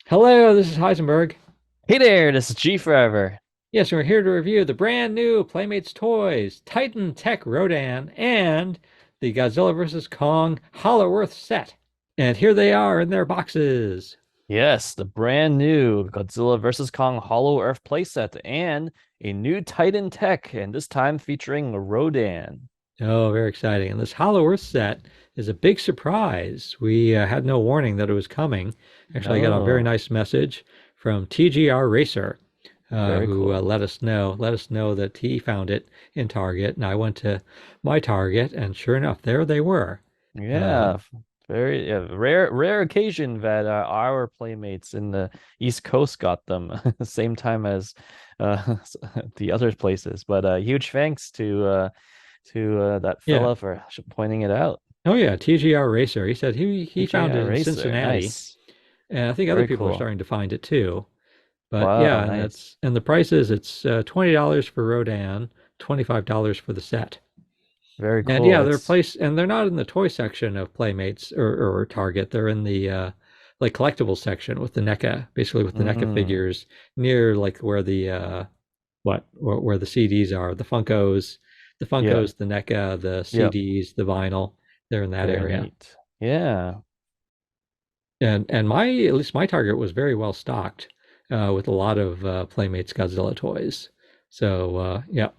Hello, this is Heisenberg. Hey there, this is G Forever. Yes, we're here to review the brand new Playmates toys, Titan Tech Rodan, and the Godzilla vs. Kong Hollow Earth set. And here they are in their boxes. Yes, the brand new Godzilla vs. Kong Hollow Earth playset and a new Titan tech, and this time featuring Rodan. Oh, very exciting. And this Hollow Earth set is a big surprise. We had no warning that it was coming. Actually, I got a very Oh, nice message from TGR Racer, very who cool. let us know that he found it in Target, and I went to my Target, and sure enough, there they were. Uh, Yeah, very rare occasion that our playmates in the East Coast got them same time as the other places. But huge thanks to that yeah. fella for pointing it out. Oh yeah, TGR Racer. He said he found HEAV it in Racer, Cincinnati, nice, and I think other very people are cool. starting to find it too. But Wow, yeah, and nice. that's and the prices. It's $20 for Rodan, $25 for the set. Very And cool. yeah, It's they're not in the toy section of Playmates or Target. They're in the like collectible section with the NECA, basically with the NECA mm, figures near like where the where the CDs are, the yeah, Funkos, the NECA, the yeah, CDs, the vinyl. They're in that very area. neat. Yeah. And my at least my Target was very well stocked with a lot of Playmates Godzilla toys. So yeah,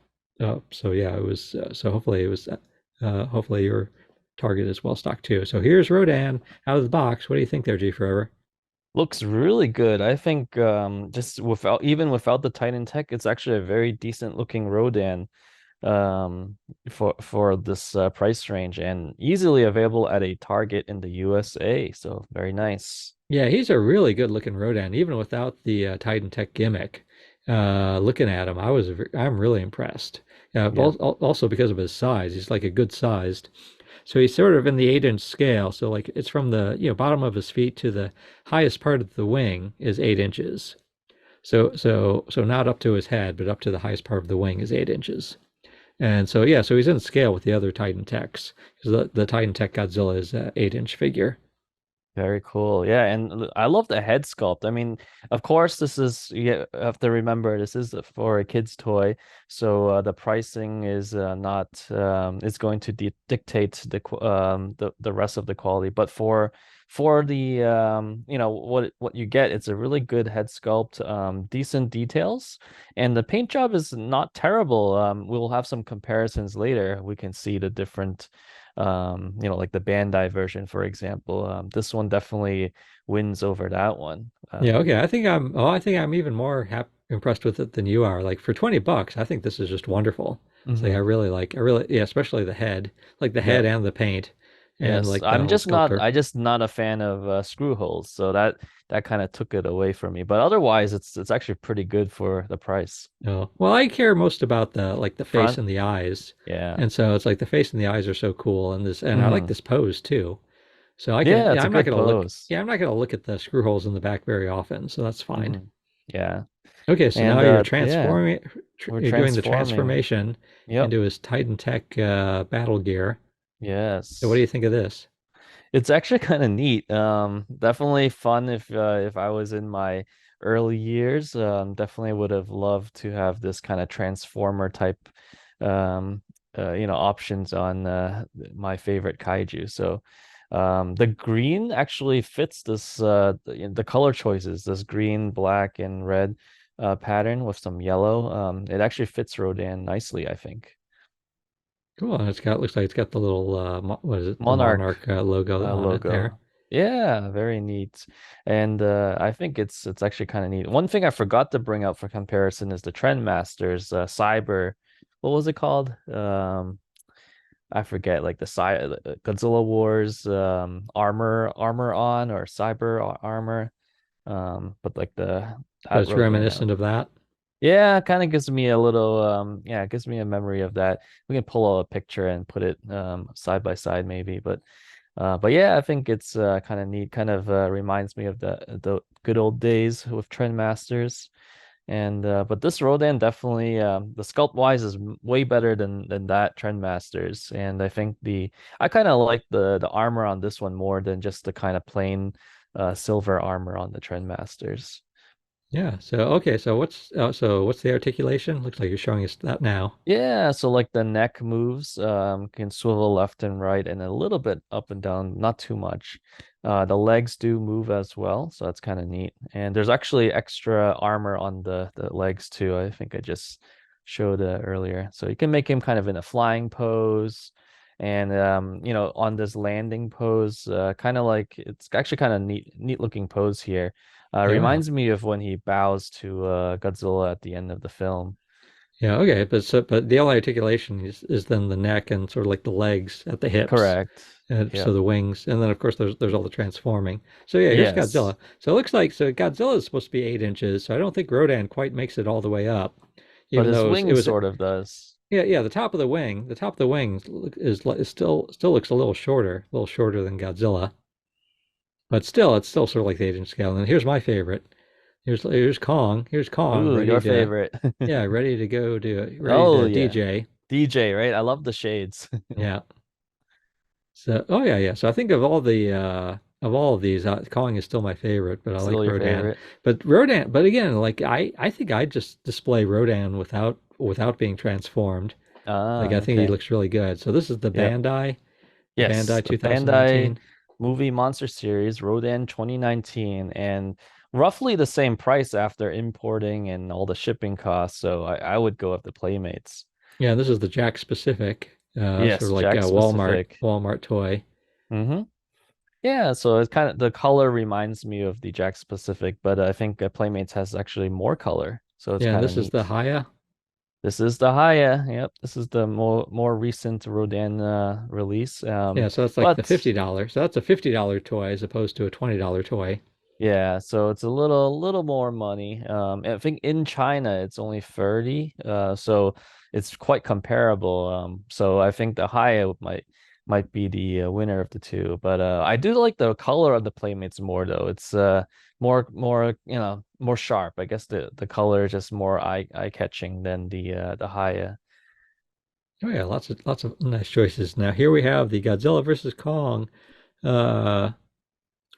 so yeah, it was. So hopefully it was. Hopefully your Target is well stocked too. So here's Rodan out of the box. What do you think there, G Forever? Looks really good. I think just without even without the Titan tech, it's actually a very decent looking Rodan um for this price range and easily available at a Target in the USA. So very nice. Yeah, he's a really good looking Rodan, even without the Titan Tech gimmick. Looking at him, I'm really impressed. Yeah. Also because of his size, he's like a good sized. So he's sort of in the 8-inch scale. So like it's from the bottom of his feet to the highest part of the wing is 8 inches. So not up to his head, but up to the highest part of the wing is 8 inches. And so yeah, so he's in scale with the other Titan Techs because the Titan Tech Godzilla is a 8-inch figure. Very cool. Yeah, and I love the head sculpt. I mean, of course, this is you have to remember this is for a kid's toy, so the pricing is not it's going to dictate the rest of the quality. But for the what you get, it's a really good head sculpt, decent details, and the paint job is not terrible. We'll have some comparisons later. We can see the different like the Bandai version, for example. This one definitely wins over that one. Yeah, okay. I think I'm even more impressed with it than you are. Like for 20 bucks, I think this is just wonderful. It's like Hmm. I really yeah, especially the head, like the Yeah. head and the paint and Yes. like the whole sculptor. I just not a fan of screw holes, so that kind of took it away from me. But otherwise, it's actually pretty good for the price. Oh, well, I care most about the face Front, and the eyes. yeah. And so it's like the face and the eyes are so cool and I like Hmm. this pose too. So Yeah, it's a I'm not good gonna look pose. yeah, I'm not gonna look at the screw holes in the back very often, so that's fine. Hmm. Yeah. Okay, so now And yeah, we're you're doing the transforming. transformation Yep. into his Titan Tech battle gear. So what do Yes. you think of this? It's actually kind of neat. Definitely fun if I was in my early years. Definitely would have loved to have this kind of transformer type, um, options on my favorite kaiju. So, the green actually fits this the color choices, this green, black, and red pattern with some yellow. It actually fits Rodan nicely, I think. Cool. And it's got looks like it's got the little what is it? The Monarch Monarch logo on it there. logo. Yeah, very neat. And I think it's actually kind of neat. One thing I forgot to bring up for comparison is the Trendmasters Cyber. What was it called? I forget, like the Godzilla Wars armor on or cyber armor. But like the So that it's Rodan. reminiscent of that. Yeah, kind of gives me a little it gives me a memory of that. We can pull out a picture and put it side by side maybe, but yeah, I think it's kind of neat. Kind of reminds me of the good old days with Trendmasters. And but this Rodan definitely the sculpt wise is way better than that Trendmasters. And I think the I kind of like the armor on this one more than just the kind of plain silver armor on the Trendmasters. Yeah. So okay. So what's the articulation? Looks like you're showing us that now. Yeah, so like the neck moves, can swivel left and right and a little bit up and down, not too much. The legs do move as well, so that's kind of neat. And there's actually extra armor on the legs too. I think I just showed earlier. So you can make him kind of in a flying pose, and on this landing pose, kind of like it's actually kind of neat looking pose here. Yeah. Yeah. Reminds me of when he bows to Godzilla at the end of the film. Yeah. Okay. But the only articulation is then the neck and sort of like the legs at the hips. Correct. So Yep. the wings, and then of course there's all the transforming. So yeah, here's Yes, Godzilla. So it looks like Godzilla is supposed to be 8 inches. So I don't think Rodan quite makes it all the way up, but even his though it wing was sort of does. yeah, the top of the wing is still looks a little shorter than Godzilla, but still it's still sort of like the 8 inch scale. And here's my favorite. Here's Kong Ooh, ready your to favorite. yeah ready Oh to yeah, DJ. DJ, right? I love the shades. Yeah. So, oh yeah, yeah. So I think of all of these, Kong is still my favorite, but I Still like your Rodan. favorite? But again, like I think I just display Rodan without being transformed. Like Ah, I think he okay. looks really good. So this is Yep. The Yes, Bandai the Bandai 2019. movie monster series, Rodan 2019, and roughly the same price after importing and all the shipping costs. So I would go with the Playmates. Yeah, this is the Jack specific, sort Yes, of like a Jack specific. Walmart toy. Mm-hmm. Yeah, so it's kind of the color reminds me of the Jack Pacific, but I think Playmates has actually more color, so it's Yeah, and kind of this is the neat. Haya. This is the Haya. Yep, this is the more recent Rodan release. Yeah, so that's like the But $50. So that's a $50 toy as opposed to a $20 toy. yeah, so it's a little more money. I think in China it's only 30, so it's quite comparable. So I think the Haya might be the winner of the two. But I do like the color of the Playmates more though. It's more more sharp. I guess the color is just more eye catching than the Haya. Oh yeah, lots of nice choices. Now here we have the Godzilla versus Kong, uh,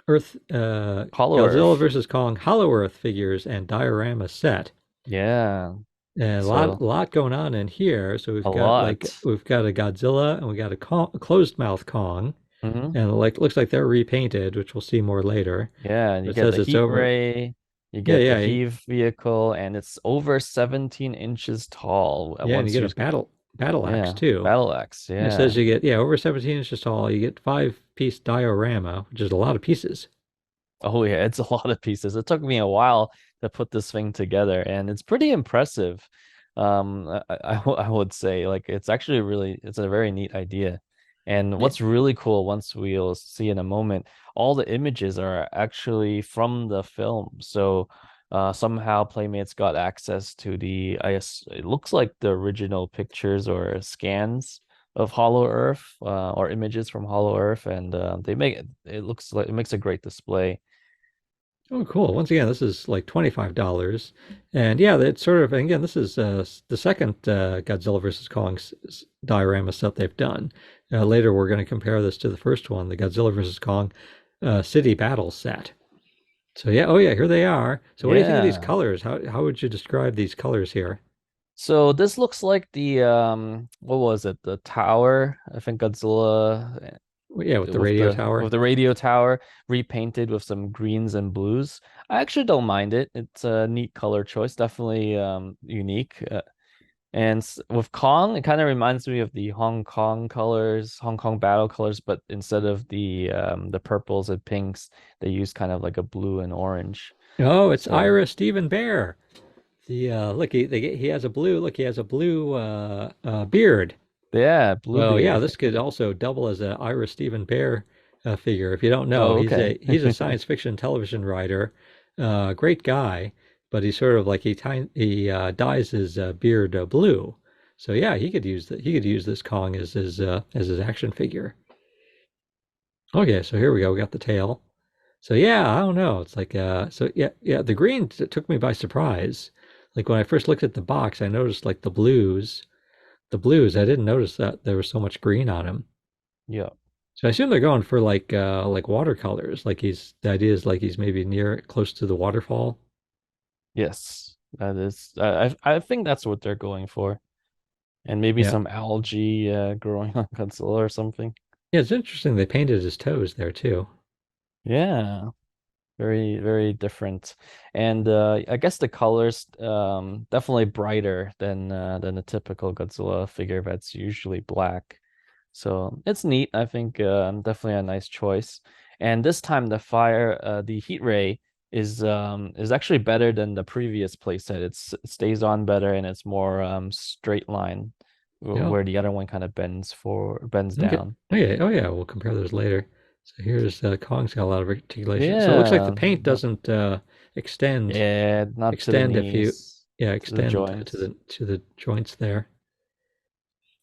Earth, Hollow Godzilla Earth. versus Kong Hollow Earth figures and diorama set. Yeah. And So lot going on in here. So a lot. we've got a Godzilla and we got a closed mouth Kong, Hmm. and like looks like they're repainted, which we'll see more later. Yeah, and But you it get says the it's heat over. ray, you Yeah, get the yeah, heave vehicle, and it's over 17 inches tall yeah, and you once get a you, battle axe yeah, too. battle axe, And it says yeah. you get over 17 inches tall. You get 5 piece diorama, which is a lot of pieces. Oh yeah, it's a lot of pieces. It took me a while to put this thing together, and it's pretty impressive. I would say like it's a very neat idea. And Yeah. what's really cool once we'll see in a moment, all the images are actually from the film. So somehow Playmates got access to I guess it looks like the original pictures or scans of Hollow Earth or images from Hollow Earth, and they make it looks like it makes a great display. Oh, cool. Once again, this is like $25. And yeah, it's sort of, and again, this is the second Godzilla versus Kong diorama set they've done. Later, we're going to compare this to the first one, the Godzilla versus Kong city battle set. So yeah, oh yeah, here they are. So what do you think of these Yeah. colors? How would you describe these colors here? So this looks like the what was it? The tower. I think Godzilla Well, yeah, with the radio tower. with the radio tower repainted with some greens and blues. I actually don't mind it. It's a neat color choice, definitely unique. And with Kong, it kind of reminds me of the Hong Kong colors, Hong Kong battle colors, but instead of the purples and pinks, they use kind of like a blue and orange. Oh, it's So Ira Stephen Bear. The look, he has a blue beard. yeah, Well, yeah, Bluebeard. this could also double as a Ira Stephen Bear figure. If you don't know, Oh, okay. he's a science fiction television writer, great guy, but he's sort of like he dyes his beard blue. So yeah, he could use this Kong as his action figure. Okay, so here we go. We got the tail. So yeah, I don't know. It's like yeah, the green took me by surprise. Like when I first looked at the box, I noticed like the blues. I didn't notice that there was so much green on him. Yeah. So I assume they're going for like watercolors. Like the idea is like he's maybe near close to the waterfall. Yes, that is. I think that's what they're going for, and maybe Yeah. some algae growing on Godzilla or something. Yeah, it's interesting they painted his toes there too. Yeah. Very, very different. And I guess the colors definitely brighter than a typical Godzilla figure that's usually black. So it's neat. I think definitely a nice choice. And this time the heat ray is actually better than the previous playset. It stays on better and it's more straight line Yeah. where the other one kind of bends Okay. down. Okay. Oh yeah, we'll compare those later. So here's Kong's got a lot of articulation. So it looks like the Yeah. paint Yep. doesn't extend Yeah, not to the extend if you knees, yeah to the extend joints. to the joints there.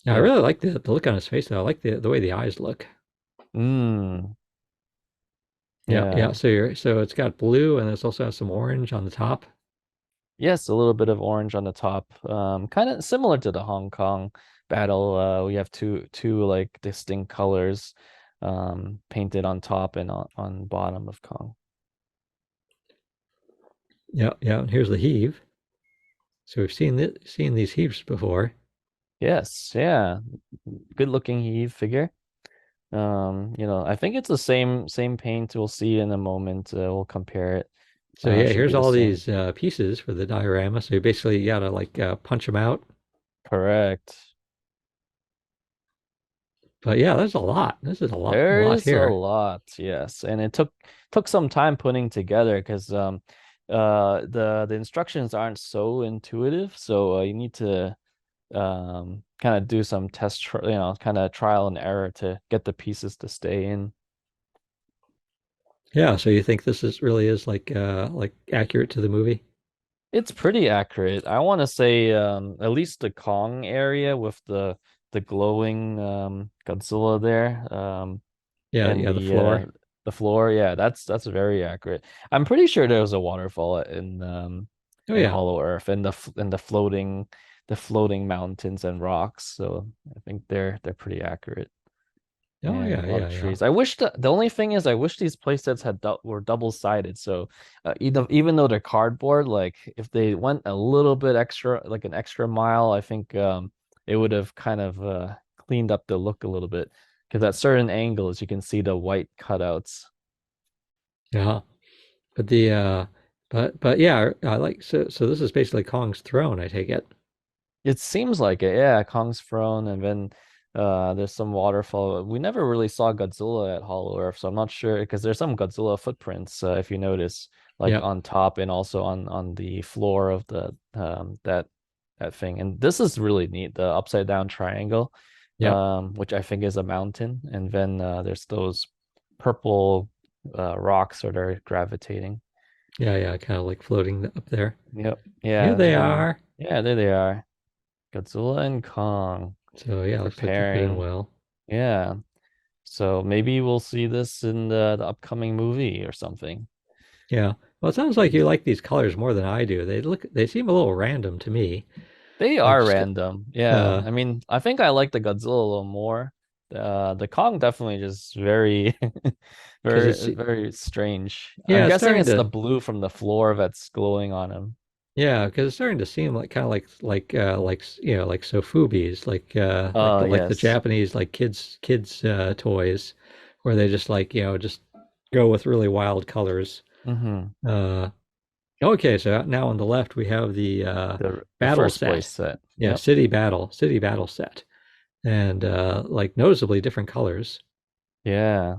Yeah, I Yep. really like the look on his face though. I like the way the eyes look. Mm, Yeah, yeah. yeah. So it's got blue and it's also has some orange on the top. Yes, a little bit of orange on the top. Kind of similar to the Hong Kong battle. We have two like distinct colors painted on top and on bottom of Kong. Yeah, yeah. And here's the heave. So we've seen these heaves before. Yes, yeah. Good looking Eve figure. I think it's the same paint we'll see in a moment. We'll compare it. So yeah, Should be here's the all same. these pieces for the diorama. So you basically gotta like punch them out. Correct. But yeah, there's a lot. This is a lot There's a here. lot, yes, and it took some time putting together because the instructions aren't so intuitive, so you need to kind of do some kind of trial and error to get the pieces to stay in. Yeah, so you think this is really is like accurate to the movie? It's pretty accurate. I want to say at least the Kong area with the glowing Godzilla there. Yeah, And yeah, the floor. the floor, yeah, that's very accurate. I'm pretty sure there was a waterfall Oh in yeah. Hollow Earth and the floating mountains and rocks. So I think they're pretty accurate. Oh And a yeah, lot of yeah, yeah. trees. I wish the only thing is I wish these playsets were double sided. So even though they're cardboard, like if they went a little bit extra, like an extra mile, I think it would have kind of cleaned up the look a little bit. Because at certain angles you can see the white cutouts. Yeah. But the but yeah, I like so this is basically Kong's throne, I take it. It seems like it, yeah. Kong's throne, and then there's some waterfall. We never really saw Godzilla at Hollow Earth, so I'm not sure because there's some Godzilla footprints, if you notice, like Yeah. on top and also on the floor of the that thing. And this is really neat, the upside down triangle, Yep. which I think is a mountain, and then there's those purple rocks that are gravitating. Yeah, yeah, kind of like floating up there. Yep. Here Yeah, they and are. yeah, there they are. Godzilla and Kong So yeah, looks like they fit in preparing. well. Yeah. So maybe we'll see this in the upcoming movie or something. Yeah. Well, it sounds like you like these colors more than I do. They seem a little random to me. They Like are just random. Yeah. uh I mean, I think I like the Godzilla a little more. The Kong definitely just very, because it's very strange. I'm yeah, it's guessing starting it's the to blue from the floor that's glowing on him. yeah, because it's starting to seem like kind of you know, like sofubis, like the Yes. Japanese like kids toys where they just like, you know, just go with really wild colors. Mm-hmm. Uh okay, so now on the left we have the The battle first place set. set. Yeah, Yep. city battle set. And like noticeably different colors. Yeah.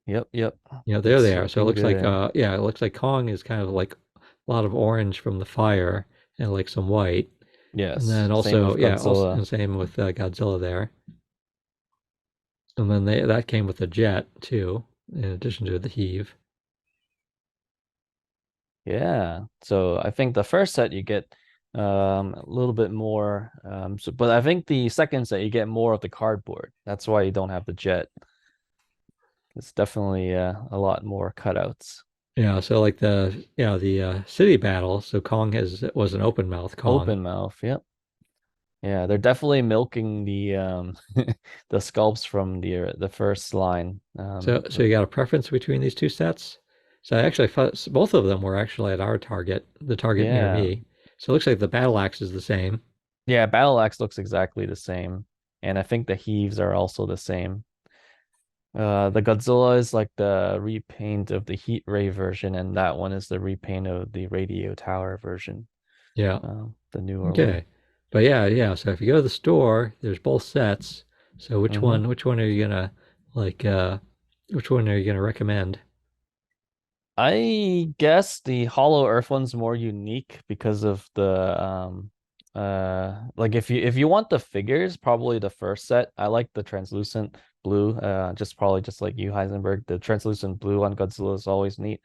Yep. Yep. You know, there It's they are. So it looking looks like good. yeah, it looks like Kong is kind of like a lot of orange from the fire and like some white. And Yes. then Same also with yeah, also Godzilla. and same with Godzilla there. And then that came with a jet too, in addition to the heave. Yeah. So I think the first set you get a little bit more but I think the second set you get more of the cardboard. That's why you don't have the jet. It's definitely a lot more cutouts. Yeah, so like the city battle. So Kong has was an open mouth Kong. Open mouth. Yep. Yeah, they're definitely milking the the sculpts from the first line. So you got a preference between these two sets? So I actually thought both of them were actually at our Target, the Target near Yeah. me. So it looks like the battle axe is the same. Yeah, Battle Axe looks exactly the same. And I think the heaves are also the same. The Godzilla is like the repaint of the Heat Ray version, and that one is the repaint of the Radio Tower version, Yeah. the newer one. Okay. But yeah, yeah. So if you go to the store, there's both sets. So Hmm. which one are you gonna like which one are you gonna recommend? I guess the Hollow Earth one's more unique because of the like if you want the figures, probably the first set. I like the translucent blue, just probably just like you, Heisenberg. The translucent blue on Godzilla is always neat.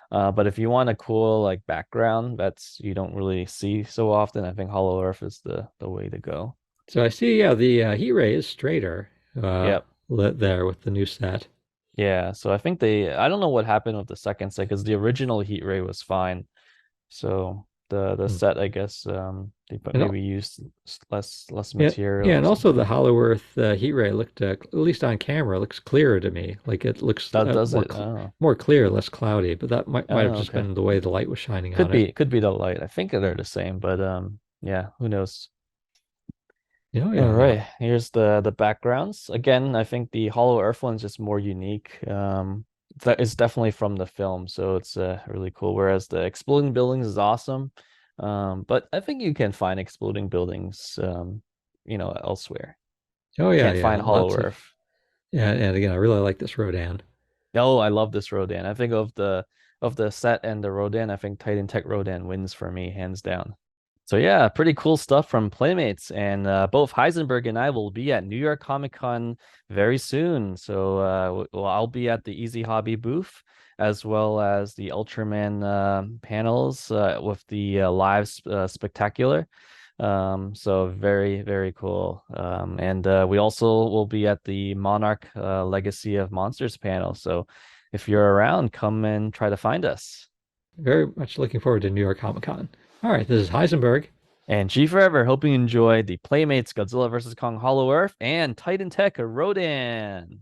But if you want a cool like background that's you don't really see so often, I think Hollow Earth is the way to go. So I see, yeah, the heat ray is straighter Yep. lit there with the new set. Yeah. So I think I don't know what happened with the second set because the original Heat Ray was fine. So the Hmm. set, I guess, they And maybe used less yeah, material yeah, or and also the something. Hollow Earth heat ray looked, at least on camera, looks clearer to me. Like it looks That does it. Oh, more clear, less cloudy. But that might have just okay. been the way the light was shining on it. Could be the light. I think they're the same, but yeah, who knows? Oh All yeah, yeah. right, here's the backgrounds. Again, I think the Hollow Earth one's just more unique. That is definitely from the film, so it's really cool. Whereas the exploding buildings is awesome, but I think you can find exploding buildings, elsewhere. Oh yeah, Can't yeah. find Hollow Lots of Earth. yeah, and again, I really like this Rodan. Oh, I love this Rodan. I think of the set and the Rodan, I think Titan Tech Rodan wins for me, hands down. So yeah, pretty cool stuff from Playmates, and both Heisenberg and I will be at New York Comic Con very soon. So well, I'll be at the Easy Hobby booth as well as the Ultraman panels with the spectacular. So very cool. And we also will be at the Monarch Legacy of Monsters panel. So if you're around, come and try to find us. Very much looking forward to New York Comic Con. All right, this is Heisenberg. And G Forever, hoping you enjoy the Playmates Godzilla vs. Kong Hollow Earth and Titan Tech Rodan.